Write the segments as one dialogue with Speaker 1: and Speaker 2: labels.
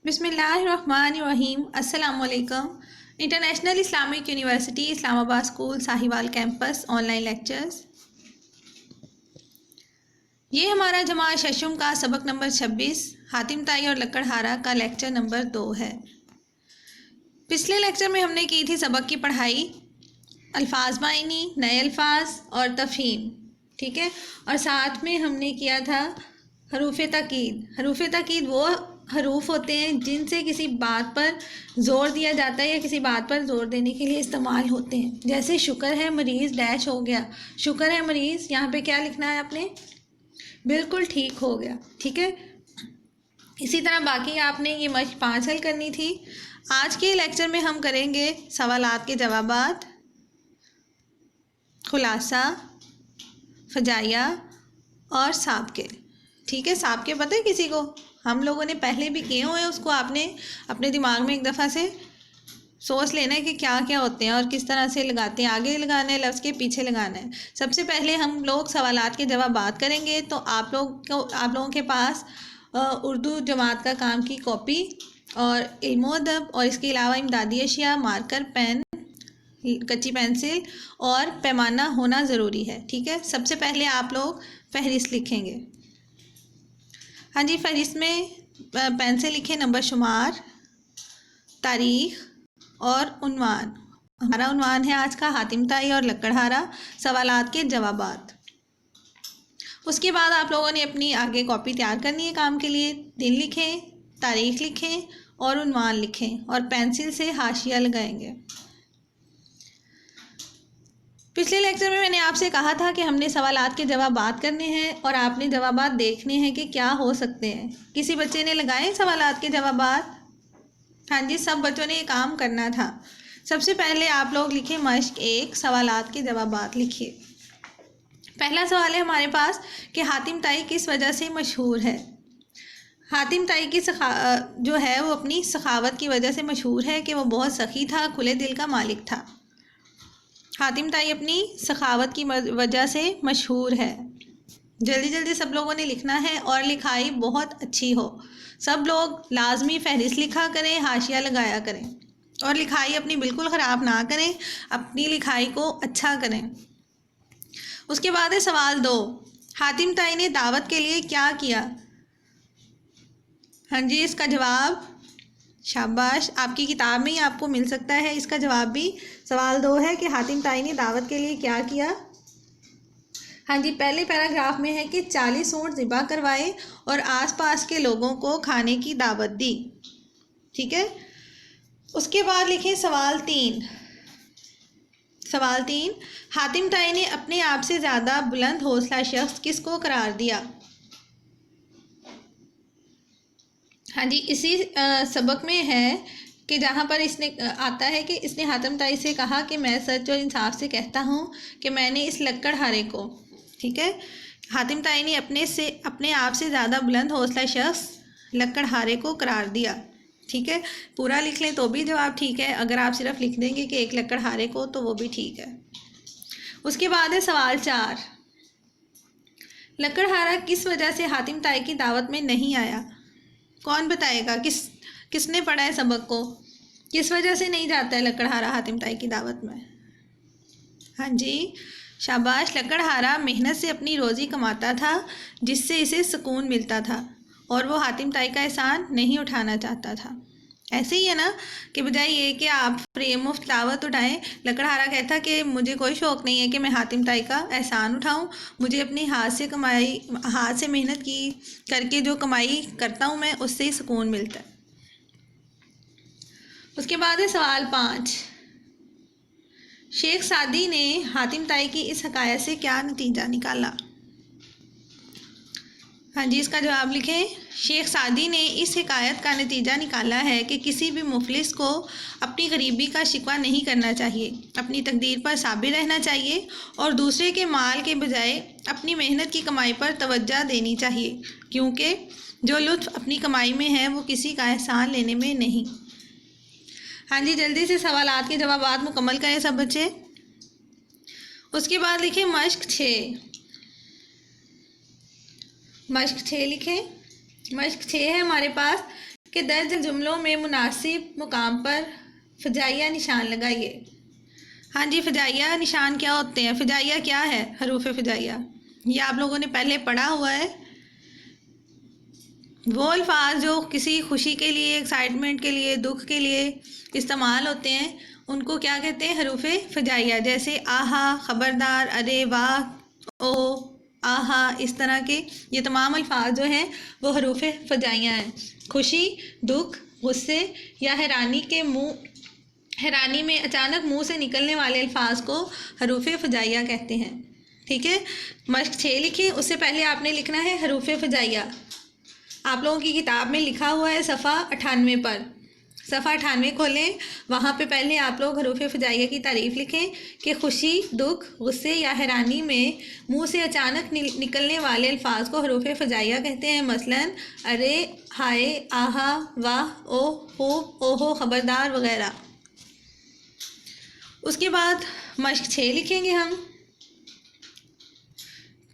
Speaker 1: बिस्मिल्लाहिर्रहमानिर्रहीम। अस्सलाम वालेकुम। International Islamic university Islamabad school Sahiwal campus online lectures. ये हमारा जमात शशुम का सबक नंबर 26 हातिम ताई और लकड़हारा का लेक्चर नंबर 2 है। पिछले लेक्चर में हमने की थी सबक की पढ़ाई, अल्फाज मायनी, नए अल्फाज और तफहीम, ठीक है। और साथ में हमने किया था हरूफ ताकीद। हरूफ ताकीद वो हरूफ होते हैं जिनसे किसी बात पर ज़ोर दिया जाता है या किसी बात पर ज़ोर देने के लिए इस्तेमाल होते हैं। जैसे शुक्र है मरीज़ डैश हो गया, शुक्र है मरीज़, यहाँ पे क्या लिखना है आपने? बिल्कुल ठीक हो गया, ठीक है। इसी तरह बाकी आपने ये मश्क 5 हल करनी थी। आज के लेक्चर में हम करेंगे सवालात के जवाबात, खुलासा, फजाइया और साबके, ठीक है। साबके पता है किसी को? हम लोगों ने पहले भी किए हुए हैं, उसको आपने अपने दिमाग में एक दफ़ा से सोच लेना है कि क्या क्या होते हैं और किस तरह से लगाते हैं। आगे लगाना है लफ्ज़ के, पीछे लगाना है। सबसे पहले हम लोग सवालात के जवाबात करेंगे। तो आप लोगों के पास उर्दू जमात का काम की कॉपी और इल्मो अदब और इसके अलावा इमदादी अशिया, मार्कर, पेन, कच्ची पेंसिल और पैमाना होना ज़रूरी है, ठीक है। सबसे पहले आप लोग फहरिस्त लिखेंगे। हाँ जी, फहरिस्त में पेन से लिखें नंबर शुमार, तारीख़ और उन्वान। हमारा उन्वान है आज का हातिम ताई और लकड़हारा, सवालात के जवाबात। उसके बाद आप लोगों ने अपनी आगे कॉपी तैयार करनी है काम के लिए। दिन लिखें, तारीख़ लिखें और उन्वान लिखें और पेंसिल से हाशिया लगाएंगे। पिछले लेक्चर में मैंने आपसे कहा था कि हमने सवालात के जवाबात करने हैं और आपने जवाबात देखने हैं कि क्या हो सकते हैं। किसी बच्चे ने लगाए सवालात के जवाबात? हाँ जी, सब बच्चों ने ये काम करना था। सबसे पहले आप लोग लिखें मश्क 1, सवालात के जवाबात लिखिए। पहला सवाल है हमारे पास कि हातिम ताई किस वजह से मशहूर है। हातिम ताई की जो है वो अपनी सखावत की वजह से मशहूर है कि वो बहुत सखी था, खुले दिल का मालिक था। हातिम ताई अपनी सखावत की वजह से मशहूर है। जल्दी जल्दी सब लोगों ने लिखना है और लिखाई बहुत अच्छी हो। सब लोग लाजमी फहरिस्त लिखा करें, हाशिया लगाया करें और लिखाई अपनी बिल्कुल ख़राब ना करें, अपनी लिखाई को अच्छा करें। उसके बाद है सवाल 2, हातिम ताई ने दावत के लिए क्या किया? हाँ जी, इसका जवाब शाबाश, आपकी किताब में ही आपको मिल सकता है। इसका जवाब भी सवाल 2 है कि हातिम ताई ने दावत के लिए क्या किया। हाँ जी, पहले पैराग्राफ में है कि 40 ऊँट ज़िबा करवाए और आसपास के लोगों को खाने की दावत दी, ठीक है। उसके बाद लिखें सवाल 3। सवाल 3, हातिम ताई ने अपने आप से ज़्यादा बुलंद हौसला शख्स किसको करार दिया? हाँ जी, इसी सबक में है कि जहाँ पर इसने आता है कि इसने हातिम ताई से कहा कि मैं सच और इंसाफ से कहता हूँ कि मैंने इस लकड़हारे को, ठीक है, हातिम ताई ने अपने आप से ज़्यादा बुलंद हौसला शख्स लकड़हारे को करार दिया, ठीक है। पूरा लिख लें तो भी जवाब ठीक है, अगर आप सिर्फ लिख देंगे कि एक लकड़हारे को तो वो भी ठीक है। उसके बाद है सवाल 4, लकड़हारा किस वजह से हातिम ताई की दावत में नहीं आया? कौन बताएगा? किसने पढ़ा है सबक को? किस वजह से नहीं जाता है लकड़हारा हातिम ताई की दावत में? हाँ जी, शाबाश। लकड़हारा मेहनत से अपनी रोज़ी कमाता था जिससे इसे सुकून मिलता था और वो हातिम ताई का एहसान नहीं उठाना चाहता था। ऐसे ही है ना कि बजाय ये कि आप फ्री मुफ्त दावत उठाएं, लकड़हारा कहता कि मुझे कोई शौक़ नहीं है कि मैं हातिम ताई का एहसान उठाऊं, मुझे अपनी हाथ से मेहनत की करके जो कमाई करता हूं मैं, उससे ही सुकून मिलता है। उसके बाद है सवाल 5, शेख सादी ने हातिम ताई की इस हकायत से क्या नतीजा निकाला? हाँ जी, इसका जवाब लिखें। शेख सादी ने इस हिकायत का नतीजा निकाला है कि किसी भी मुफलिस को अपनी गरीबी का शिकवा नहीं करना चाहिए, अपनी तकदीर पर साबिर रहना चाहिए और दूसरे के माल के बजाय अपनी मेहनत की कमाई पर तवज्जो देनी चाहिए, क्योंकि जो लुत्फ़ अपनी कमाई में है वो किसी का एहसान लेने में नहीं। हाँ जी, जल्दी से सवालात के जवाबात मुकम्मल करें सब बच्चे। उसके बाद लिखें मश्क 6। मश्क 6 लिखें। मश्क 6 है हमारे पास कि दर्ज जुमलों में मुनासिब मुकाम पर फ़जाइया निशान लगाइए। हाँ जी, फ़जाइया निशान क्या होते हैं? फ़जाइया क्या है? हरूफ फ़जाइया ये आप लोगों ने पहले पढ़ा हुआ है। वो अल्फाज जो किसी खुशी के लिए, एक्साइटमेंट के लिए, दुख के लिए इस्तेमाल होते हैं उनको क्या कहते हैं? हरूफ फ़जाइया। जैसे आहा, ख़बरदार, अरे, वाह, ओ, आहा, इस तरह के ये तमाम अल्फाज जो हैं वो हरूफ फ़जाइया हैं। खुशी, दुख, गुस्से या हैरानी में अचानक मुंह से निकलने वाले अल्फाज को हरूफ फ़जाइया कहते हैं। ठीक है, मश्क 6 लिखिए। उससे पहले आपने लिखना है हरूफ फ़जाइया। आप लोगों की किताब में लिखा हुआ है सफ़ा 98 पर। सफ़ा 98 खोलें, वहाँ पे पहले आप लोग हरूफ फ़जाइया की तारीफ़ लिखें कि खुशी, दुख, गुस्से या हैरानी में मुंह से अचानक निकलने वाले अल्फाज को हरूफ फ़जाइया कहते हैं। मसलन अरे, हाय, आहा, वाह, ओ, खूब, ओहो, ख़बरदार वगैरह। उसके बाद मश्क 6 लिखेंगे हम।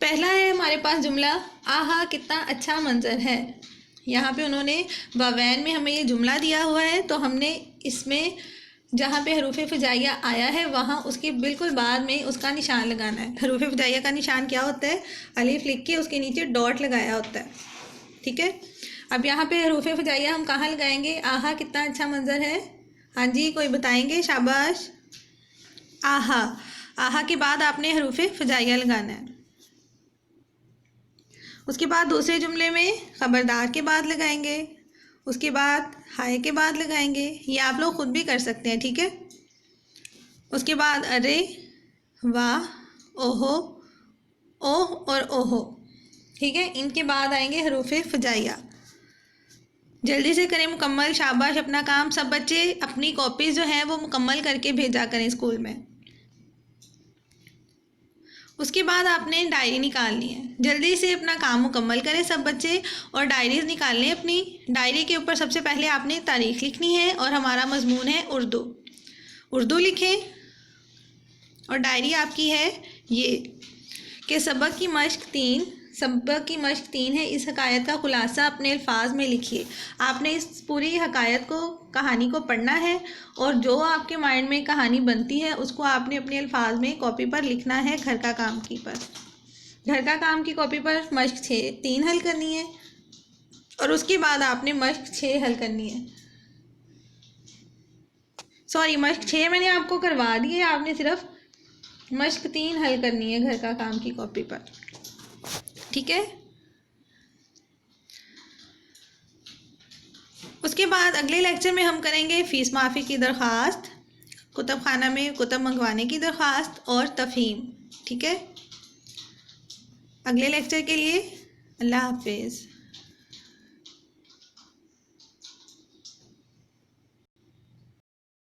Speaker 1: पहला है हमारे पास जुमला, आहा कितना अच्छा मंजर है। यहाँ पे उन्होंने वावैन में हमें ये जुमला दिया हुआ है, तो हमने इसमें जहाँ पे हरूफ फ़जाइया आया है वहाँ उसके बिल्कुल बाद में उसका निशान लगाना है। हरूफ फ़जाइया का निशान क्या होता है? अलिफ लिख के उसके नीचे डॉट लगाया होता है। ठीक है, अब यहाँ पे हरूफ फ़जाइया हम कहाँ लगाएंगे? आहा कितना अच्छा मंजर है। हाँ जी, कोई बताएंगे? शाबाश। आहा, आहा के बाद आपने हरूफ फ़जाइया लगाना है। उसके बाद दूसरे जुमले में ख़बरदार के बाद लगाएंगे, उसके बाद हाय के बाद लगाएंगे। ये आप लोग ख़ुद भी कर सकते हैं। ठीक है, उसके बाद अरे, वाह, ओहो, ओह और ओहो। ठीक है, इनके बाद आएंगे हरूफ फ़जाइया। जल्दी से करें मुकम्मल, शाबाश। अपना काम सब बच्चे अपनी कॉपीज़ जो हैं वो मुकम्मल करके भेजा करें स्कूल में। उसके बाद आपने डायरी निकालनी है। जल्दी से अपना काम मुकम्मल करें सब बच्चे और डायरीज़ निकाल लें अपनी। डायरी के ऊपर सबसे पहले आपने तारीख़ लिखनी है और हमारा मज़मून है उर्दू। उर्दू लिखें और डायरी आपकी है ये कि सबक की मश्क 3 है। इस हकायत का ख़ुलासा अपने अल्फाज में लिखिए। आपने इस पूरी हकायत को, कहानी को पढ़ना है और जो आपके माइंड में कहानी बनती है उसको आपने अपने अल्फाज में कॉपी पर लिखना है। घर का काम की कॉपी पर मश्क 3 हल करनी है और उसके बाद आपने मश्क 6 हल करनी है। सॉरी, मश्क 6 मैंने आपको करवा दी है, आपने सिर्फ मश्क 3 हल करनी है घर का काम की कॉपी पर। ठीक है, उसके बाद अगले लेक्चर में हम करेंगे फ़ीस माफ़ी की दरख्वास्त, कुतुब खाना में कुतुब मंगवाने की दरख्वास्त और तफ़हीम। ठीक है, अगले लेक्चर के लिए अल्लाह हाफिज़।